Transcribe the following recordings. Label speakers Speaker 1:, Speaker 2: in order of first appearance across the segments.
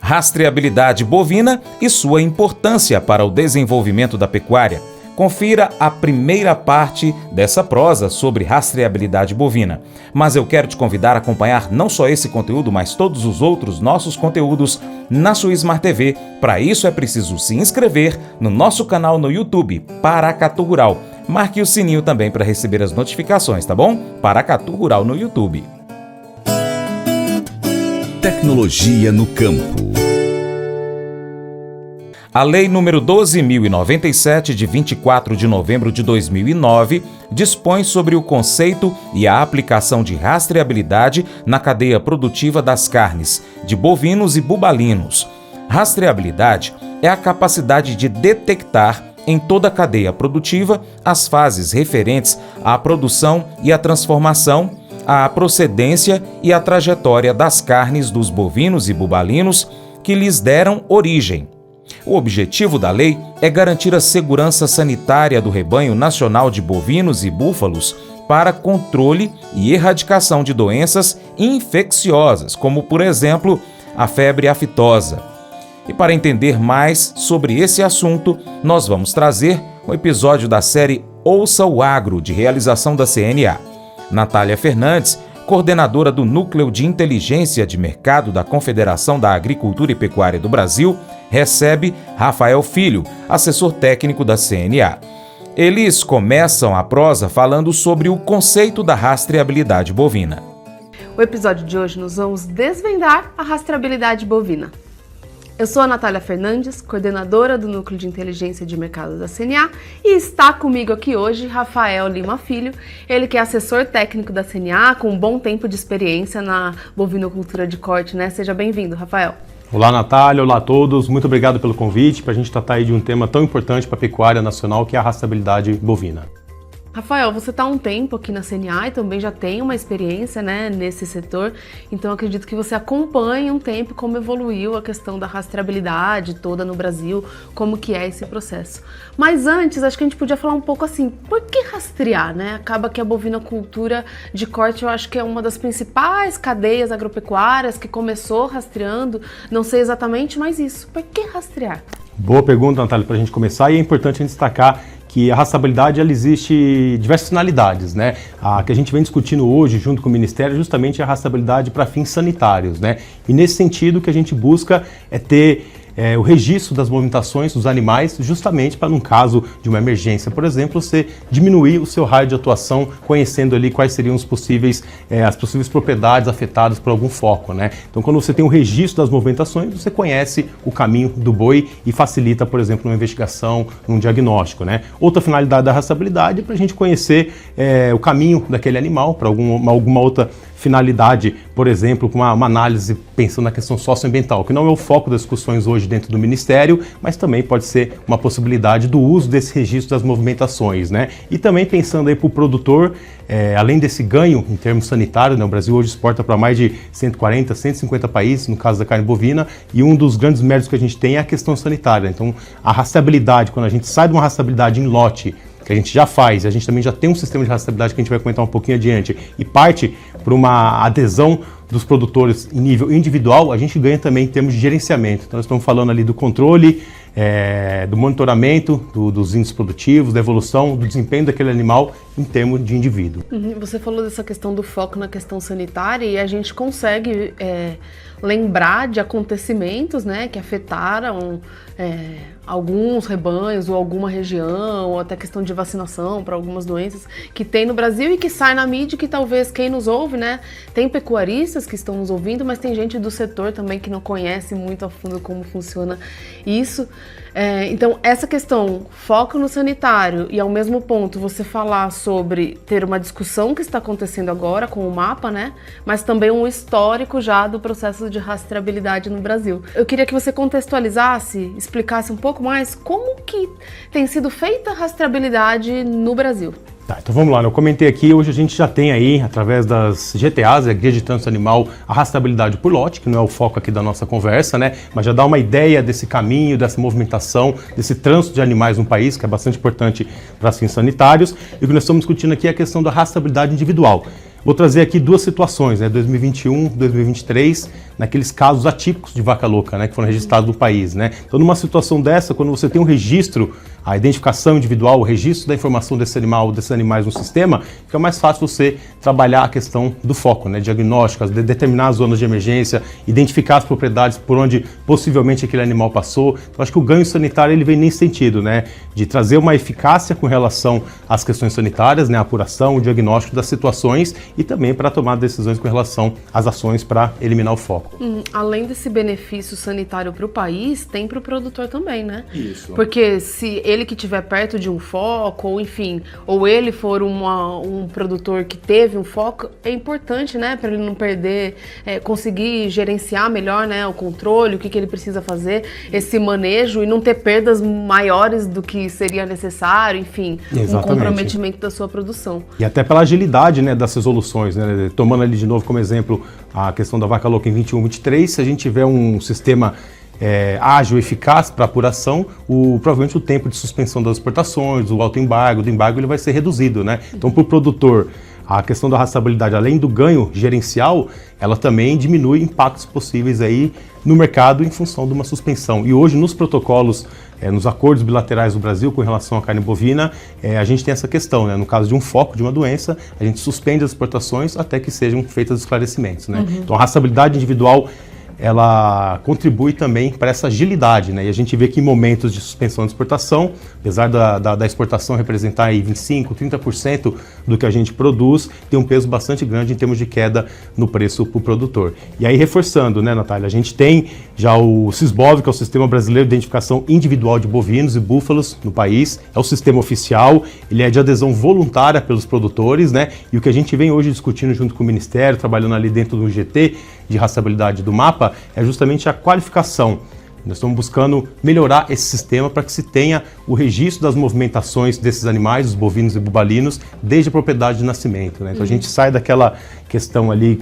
Speaker 1: Rastreabilidade bovina e sua importância para o desenvolvimento da pecuária. Confira a primeira parte dessa prosa sobre rastreabilidade bovina. Mas eu quero te convidar a acompanhar não só esse conteúdo, mas todos os outros nossos conteúdos na sua Smart TV. Para isso é preciso se inscrever no nosso canal no YouTube, Paracatu Rural. Marque o sininho também para receber as notificações, tá bom? Paracatu Rural no YouTube.
Speaker 2: Tecnologia no campo.
Speaker 1: A Lei nº 12.097, de 24 de novembro de 2009, dispõe sobre o conceito e a aplicação de rastreabilidade na cadeia produtiva das carnes, de bovinos e bubalinos. Rastreabilidade é a capacidade de detectar em toda a cadeia produtiva as fases referentes à produção e à transformação, à procedência e à trajetória das carnes dos bovinos e bubalinos que lhes deram origem. O objetivo da lei é garantir a segurança sanitária do rebanho nacional de bovinos e búfalos para controle e erradicação de doenças infecciosas, como, por exemplo, a febre aftosa. E para entender mais sobre esse assunto, nós vamos trazer um episódio da série Ouça o Agro, de realização da CNA. Natália Fernandes, coordenadora do Núcleo de Inteligência de Mercado da Confederação da Agricultura e Pecuária do Brasil, recebe Rafael Filho, assessor técnico da CNA. Eles começam a prosa falando sobre o conceito da rastreabilidade bovina.
Speaker 3: No episódio de hoje nós vamos desvendar a rastreabilidade bovina. Eu sou a Natália Fernandes, coordenadora do Núcleo de Inteligência de Mercado da CNA, e está comigo aqui hoje Rafael Lima Filho, ele que é assessor técnico da CNA, com um bom tempo de experiência na bovinocultura de corte, né? Seja bem-vindo, Rafael.
Speaker 4: Olá, Natália, olá a todos, muito obrigado pelo convite para a gente tratar aí de um tema tão importante para a pecuária nacional, que é a rastreabilidade bovina.
Speaker 3: Rafael, você está há um tempo aqui na CNA e também já tem uma experiência, né, nesse setor, então acredito que você acompanhe um tempo como evoluiu a questão da rastreabilidade toda no Brasil, como que é esse processo. Mas antes, acho que a gente podia falar um pouco assim, por que rastrear, né? Acaba que a bovinocultura de corte eu acho que é uma das principais cadeias agropecuárias que começou rastreando, não sei exatamente, mas isso, por que rastrear?
Speaker 4: Boa pergunta, Natália, para a gente começar, e é importante a gente destacar que a rastreabilidade ela existe diversas finalidades, né? A que a gente vem discutindo hoje junto com o Ministério é justamente a rastreabilidade para fins sanitários, né? E nesse sentido o que a gente busca é ter o registro das movimentações dos animais, justamente para, num caso de uma emergência, por exemplo, você diminuir o seu raio de atuação, conhecendo ali quais seriam as possíveis propriedades afetadas por algum foco, né? Então, quando você tem um registro das movimentações, você conhece o caminho do boi e facilita, por exemplo, uma investigação, um diagnóstico, né? Outra finalidade da rastreabilidade é para a gente conhecer o caminho daquele animal, para alguma outra finalidade, por exemplo, com uma análise pensando na questão socioambiental, que não é o foco das discussões hoje dentro do Ministério, mas também pode ser uma possibilidade do uso desse registro das movimentações, né? E também pensando aí para o produtor, além desse ganho em termos sanitários, né? O Brasil hoje exporta para mais de 140, 150 países, no caso da carne bovina, e um dos grandes méritos que a gente tem é a questão sanitária. Então, a rastreabilidade, quando a gente sai de uma rastreabilidade em lote, que a gente já faz, a gente também já tem um sistema de rastreabilidade que a gente vai comentar um pouquinho adiante, e parte para uma adesão dos produtores em nível individual, a gente ganha também em termos de gerenciamento. Então, nós estamos falando ali do controle, do monitoramento dos índices produtivos, da evolução, do desempenho daquele animal em termos de indivíduo.
Speaker 3: Você falou dessa questão do foco na questão sanitária e a gente consegue lembrar de acontecimentos, né, que afetaram alguns rebanhos ou alguma região, ou até questão de vacinação para algumas doenças que tem no Brasil e que sai na mídia, que talvez quem nos ouve, né, tem pecuaristas que estão nos ouvindo, mas tem gente do setor também que não conhece muito a fundo como funciona isso. Então, essa questão, foco no sanitário e ao mesmo ponto você falar sobre ter uma discussão que está acontecendo agora com o mapa, né? Mas também um histórico já do processo de rastreabilidade no Brasil. Eu queria que você contextualizasse, explicasse um pouco mais como que tem sido feita a rastreabilidade no Brasil.
Speaker 4: Tá, então vamos lá, eu comentei aqui, hoje a gente já tem aí, através das GTAs, Guia de Trânsito Animal, a rastreabilidade por lote, que não é o foco aqui da nossa conversa, né? Mas já dá uma ideia desse caminho, dessa movimentação, desse trânsito de animais no país, que é bastante importante para fins sanitários. E o que nós estamos discutindo aqui é a questão da rastreabilidade individual. Vou trazer aqui duas situações, né, 2021, 2023, naqueles casos atípicos de vaca louca, né, que foram registrados no país, né. Então, numa situação dessa, quando você tem um registro, a identificação individual, o registro da informação desse animal, desses animais no sistema, fica mais fácil você trabalhar a questão do foco, né, diagnósticos, determinar as zonas de emergência, identificar as propriedades por onde possivelmente aquele animal passou. Então, acho que o ganho sanitário ele vem nesse sentido, né, de trazer uma eficácia com relação às questões sanitárias, né, a apuração, o diagnóstico das situações e também para tomar decisões com relação às ações para eliminar o foco.
Speaker 3: Além desse benefício sanitário para o país, tem para o produtor também, né?
Speaker 4: Isso.
Speaker 3: Porque se ele que estiver perto de um foco, ou enfim, ou ele for um produtor que teve um foco, é importante, né, para ele não perder, conseguir gerenciar melhor, né, o controle, o que ele precisa fazer, esse manejo e não ter perdas maiores do que seria necessário, enfim, um comprometimento da sua produção.
Speaker 4: E até pela agilidade, né, das resoluções, né, tomando ali de novo como exemplo a questão da vaca louca em 21, 23, se a gente tiver um sistema ágil, eficaz para apuração, provavelmente o tempo de suspensão das exportações, o autoembargo, do embargo, ele vai ser reduzido, né? Então, para o produtor, a questão da rastreabilidade, além do ganho gerencial, ela também diminui impactos possíveis aí no mercado em função de uma suspensão. E hoje, nos protocolos, nos acordos bilaterais do Brasil com relação à carne bovina, a gente tem essa questão, né? No caso de um foco de uma doença, a gente suspende as exportações até que sejam feitos esclarecimentos, né? Então, a rastreabilidade individual ela contribui também para essa agilidade, né? E a gente vê que em momentos de suspensão de exportação, apesar da exportação representar aí 25%, 30% do que a gente produz, tem um peso bastante grande em termos de queda no preço para o produtor. E aí, reforçando, né, Natália, a gente tem já o SISBOV, que é o Sistema Brasileiro de Identificação Individual de Bovinos e Búfalos no país, é o sistema oficial, ele é de adesão voluntária pelos produtores, né? E o que a gente vem hoje discutindo junto com o Ministério, trabalhando ali dentro do GT de rastreabilidade do mapa, é justamente a qualificação. Nós estamos buscando melhorar esse sistema para que se tenha o registro das movimentações desses animais, os bovinos e bubalinos, desde a propriedade de nascimento, né? Então a gente sai daquela questão ali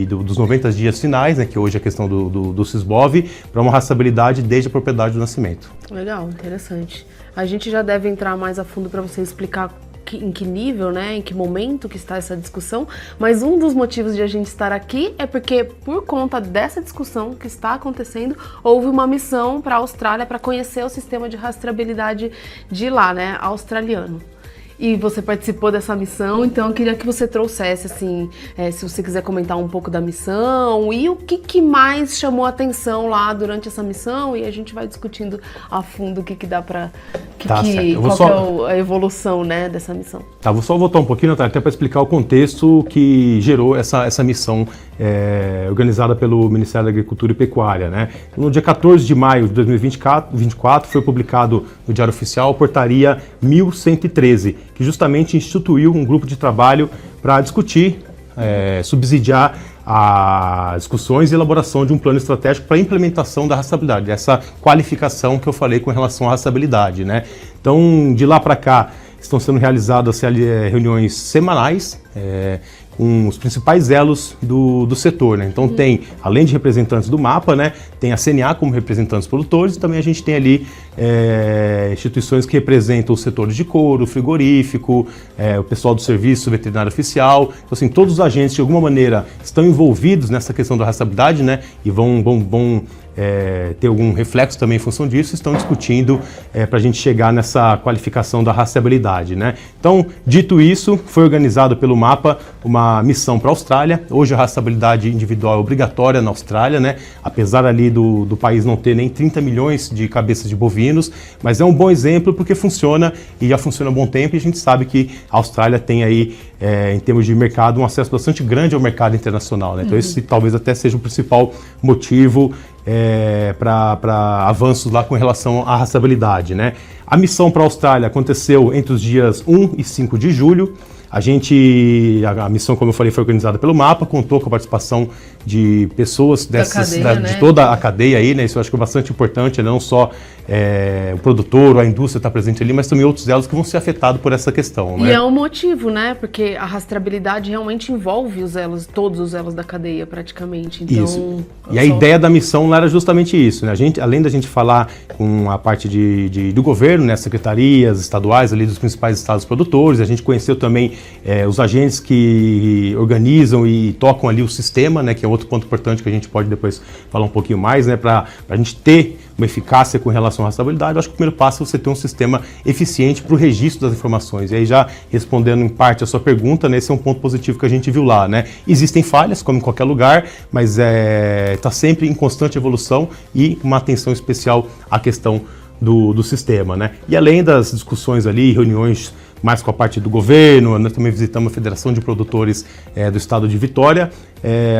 Speaker 4: dos 90 dias finais, né, que hoje é a questão do SISBOV, para uma rastreabilidade desde a propriedade do nascimento.
Speaker 3: Legal, interessante. A gente já deve entrar mais a fundo para você explicar em que nível, né, em que momento que está essa discussão, mas um dos motivos de a gente estar aqui é porque, por conta dessa discussão que está acontecendo, houve uma missão para a Austrália para conhecer o sistema de rastreabilidade de lá, né, australiano. E você participou dessa missão, então eu queria que você trouxesse, assim, se você quiser comentar um pouco da missão e o que mais chamou a atenção lá durante essa missão, e a gente vai discutindo a fundo o que dá pra... qual que é a evolução, né, dessa missão. Tá,
Speaker 4: vou só voltar um pouquinho, Natália, até para explicar o contexto que gerou essa missão organizada pelo Ministério da Agricultura e Pecuária, né? No dia 14 de maio de 2024 foi publicado no Diário Oficial a Portaria 1113, que justamente instituiu um grupo de trabalho para discutir, subsidiar as discussões e elaboração de um plano estratégico para a implementação da rastreabilidade, essa qualificação que eu falei com relação à rastreabilidade, né? Então, de lá para cá, estão sendo realizadas reuniões semanais com os principais elos do setor, né? Então tem, além de representantes do MAPA, né, tem a CNA como representantes produtores, e também a gente tem ali instituições que representam os setores de couro, frigorífico, o pessoal do Serviço Veterinário Oficial. Então, assim, todos os agentes, de alguma maneira, estão envolvidos nessa questão da rastreabilidade, né, e vão ter algum reflexo também em função disso, estão discutindo para a gente chegar nessa qualificação da rastreabilidade, né? Então, dito isso, foi organizado pelo MAPA uma missão para a Austrália. Hoje a rastreabilidade individual é obrigatória na Austrália, né? Apesar ali do país não ter nem 30 milhões de cabeças de bovinos, mas é um bom exemplo porque funciona e já funciona há bom tempo, e a gente sabe que a Austrália tem aí, em termos de mercado, um acesso bastante grande ao mercado internacional, né? Então esse talvez até seja o principal motivo para avanços lá com relação à rastreabilidade, né? A missão para a Austrália aconteceu entre os dias 1 e 5 de julho. A missão, como eu falei, foi organizada pelo MAPA, contou com a participação de pessoas de toda a cadeia aí, né? Isso eu acho que é bastante importante, não só o produtor ou a indústria está presente ali, mas também outros elos que vão ser afetados por essa questão, né?
Speaker 3: E é um motivo, né? Porque a rastreabilidade realmente envolve os elos, todos os elos da cadeia, praticamente. Então,
Speaker 4: isso. E a ideia da missão intenção era justamente isso, né? Além da gente falar com a parte do governo, né, secretarias estaduais ali dos principais estados produtores, a gente conheceu também os agentes que organizam e tocam ali o sistema, né, que é outro ponto importante que a gente pode depois falar um pouquinho mais, né, para a gente ter uma eficácia com relação à rastreabilidade. Eu acho que o primeiro passo é você ter um sistema eficiente para o registro das informações. E aí, já respondendo em parte a sua pergunta, né, esse é um ponto positivo que a gente viu lá, né? Existem falhas, como em qualquer lugar, mas está sempre em constante evolução e uma atenção especial à questão do sistema, né? E além das discussões ali, reuniões mais com a parte do governo, nós também visitamos a Federação de Produtores do Estado de Vitória.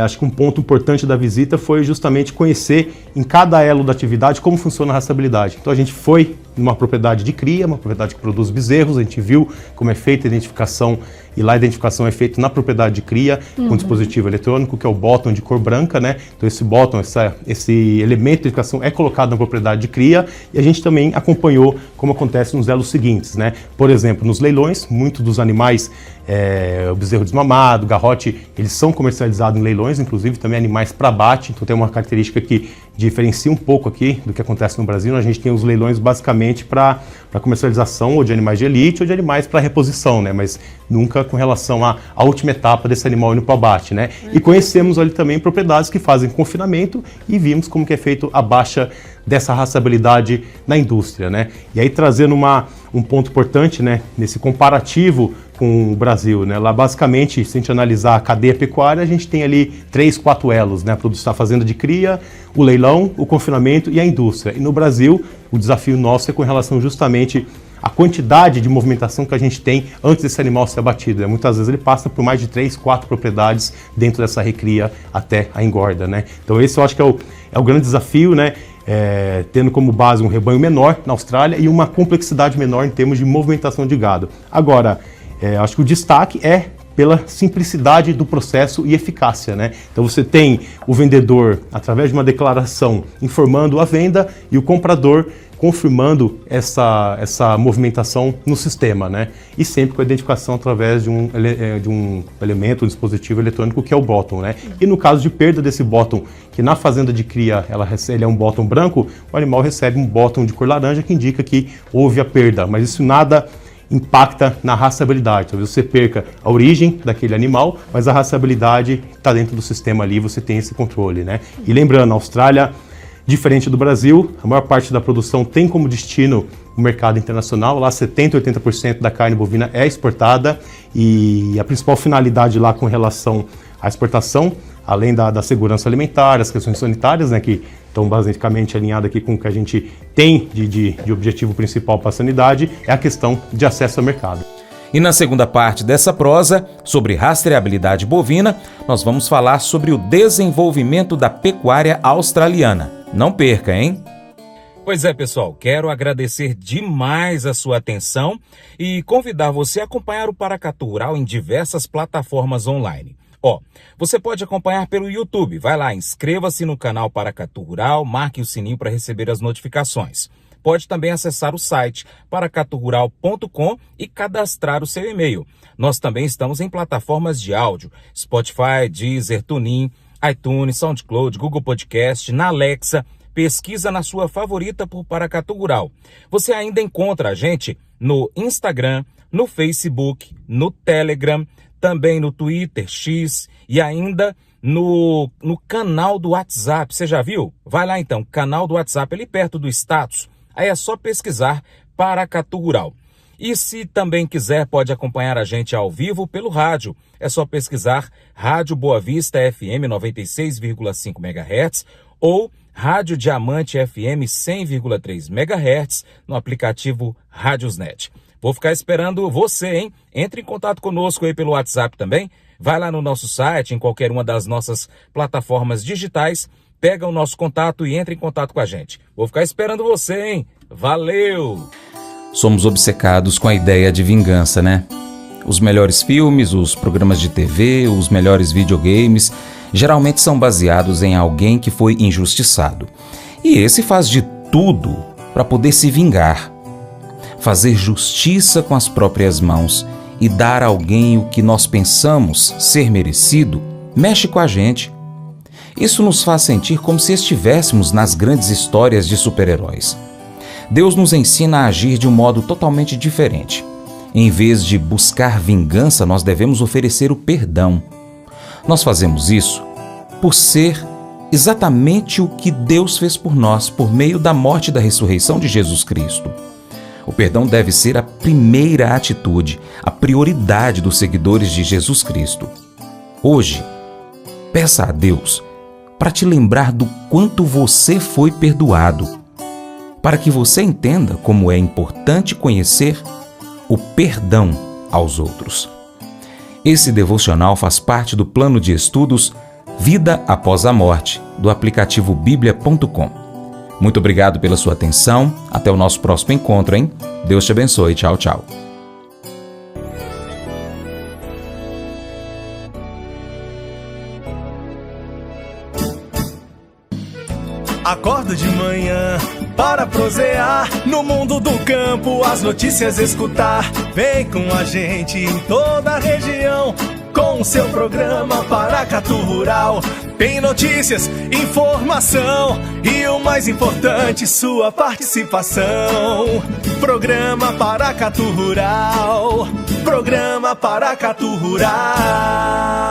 Speaker 4: Acho que um ponto importante da visita foi justamente conhecer em cada elo da atividade como funciona a rastreabilidade. Então a gente foi numa propriedade de cria, uma propriedade que produz bezerros, a gente viu como é feita a identificação, e lá a identificação é feita na propriedade de cria, com dispositivo eletrônico, que é o bottom de cor branca, né? Então esse bottom, esse elemento de identificação é colocado na propriedade de cria, e a gente também acompanhou como acontece nos elos seguintes, né? Por exemplo, nos leilões, muitos dos animais, o bezerro desmamado, o garrote, eles são comercializados em leilões, inclusive também animais para abate, então tem uma característica que diferencia um pouco aqui do que acontece no Brasil. A gente tem os leilões basicamente para comercialização ou de animais de elite ou de animais para reposição, né? Mas nunca com relação à última etapa desse animal indo para o abate, né? E conhecemos ali também propriedades que fazem confinamento e vimos como que é feito a baixa dessa rastreabilidade na indústria, né? E aí trazendo um ponto importante, né, nesse comparativo com o Brasil, né? Lá basicamente, se a gente analisar a cadeia pecuária, a gente tem ali 3, 4 elos, né? A fazenda de cria, o leilão, o confinamento e a indústria. E no Brasil, o desafio nosso é com relação justamente à quantidade de movimentação que a gente tem antes desse animal ser abatido, né? Muitas vezes ele passa por mais de 3, 4 propriedades dentro dessa recria até a engorda, né? Então esse eu acho que é o grande desafio, né? Tendo como base um rebanho menor na Austrália e uma complexidade menor em termos de movimentação de gado. Agora, acho que o destaque é pela simplicidade do processo e eficácia, né? Então você tem o vendedor, através de uma declaração, informando a venda e o comprador confirmando essa movimentação no sistema, né? E sempre com a identificação através de um elemento, um dispositivo eletrônico que é o bottom, né? E no caso de perda desse bottom, que na fazenda de cria ele é um bottom branco, o animal recebe um bottom de cor laranja que indica que houve a perda, mas isso nada impacta na rastreabilidade. Talvez você perca a origem daquele animal, mas a rastreabilidade está dentro do sistema ali, você tem esse controle, né? E lembrando, a Austrália, diferente do Brasil, a maior parte da produção tem como destino o mercado internacional. Lá 70% a 80% da carne bovina é exportada e a principal finalidade lá com relação à exportação, além da segurança alimentar, as questões sanitárias, né, que estão basicamente alinhadas aqui com o que a gente tem de objetivo principal para a sanidade, é a questão de acesso ao mercado.
Speaker 1: E na segunda parte dessa prosa, sobre rastreabilidade bovina, nós vamos falar sobre o desenvolvimento da pecuária australiana. Não perca, hein? Pois é, pessoal, quero agradecer demais a sua atenção e convidar você a acompanhar o Paracatu Rural em diversas plataformas online. Você pode acompanhar pelo YouTube. Vai lá, inscreva-se no canal Paracatu Rural, marque o sininho para receber as notificações. Pode também acessar o site paracaturural.com e cadastrar o seu e-mail. Nós também estamos em plataformas de áudio, Spotify, Deezer, TuneIn, iTunes, SoundCloud, Google Podcast, na Alexa. Pesquisa na sua favorita por Paracatu Rural. Você ainda encontra a gente no Instagram, no Facebook, no Telegram, também no Twitter, X e ainda no canal do WhatsApp. Você já viu? Vai lá então, canal do WhatsApp, ali perto do status. Aí é só pesquisar Paracatu Rural. E se também quiser, pode acompanhar a gente ao vivo pelo rádio. É só pesquisar Rádio Boa Vista FM 96,5 MHz ou Rádio Diamante FM 100,3 MHz no aplicativo Rádiosnet. Vou ficar esperando você, hein? Entre em contato conosco aí pelo WhatsApp também. Vai lá no nosso site, em qualquer uma das nossas plataformas digitais, pega o nosso contato e entre em contato com a gente. Vou ficar esperando você, hein? Valeu! Somos obcecados com a ideia de vingança, né? Os melhores filmes, os programas de TV, os melhores videogames, geralmente são baseados em alguém que foi injustiçado. E esse faz de tudo para poder se vingar. Fazer justiça com as próprias mãos e dar a alguém o que nós pensamos ser merecido, mexe com a gente. Isso nos faz sentir como se estivéssemos nas grandes histórias de super-heróis. Deus nos ensina a agir de um modo totalmente diferente. Em vez de buscar vingança, nós devemos oferecer o perdão. Nós fazemos isso por ser exatamente o que Deus fez por nós, por meio da morte e da ressurreição de Jesus Cristo. O perdão deve ser a primeira atitude, a prioridade dos seguidores de Jesus Cristo. Hoje, peça a Deus para te lembrar do quanto você foi perdoado, para que você entenda como é importante conhecer o perdão aos outros. Esse devocional faz parte do plano de estudos Vida Após a Morte, do aplicativo bíblia.com. Muito obrigado pela sua atenção. Até o nosso próximo encontro, hein? Deus te abençoe. Tchau, tchau.
Speaker 5: Acordo de manhã para prosear no mundo do campo, as notícias escutar. Vem com a gente em toda a região com o seu programa Paracatu Rural. Tem notícias, informação e o mais importante, sua participação. Programa Paracatu Rural. Programa Paracatu Rural.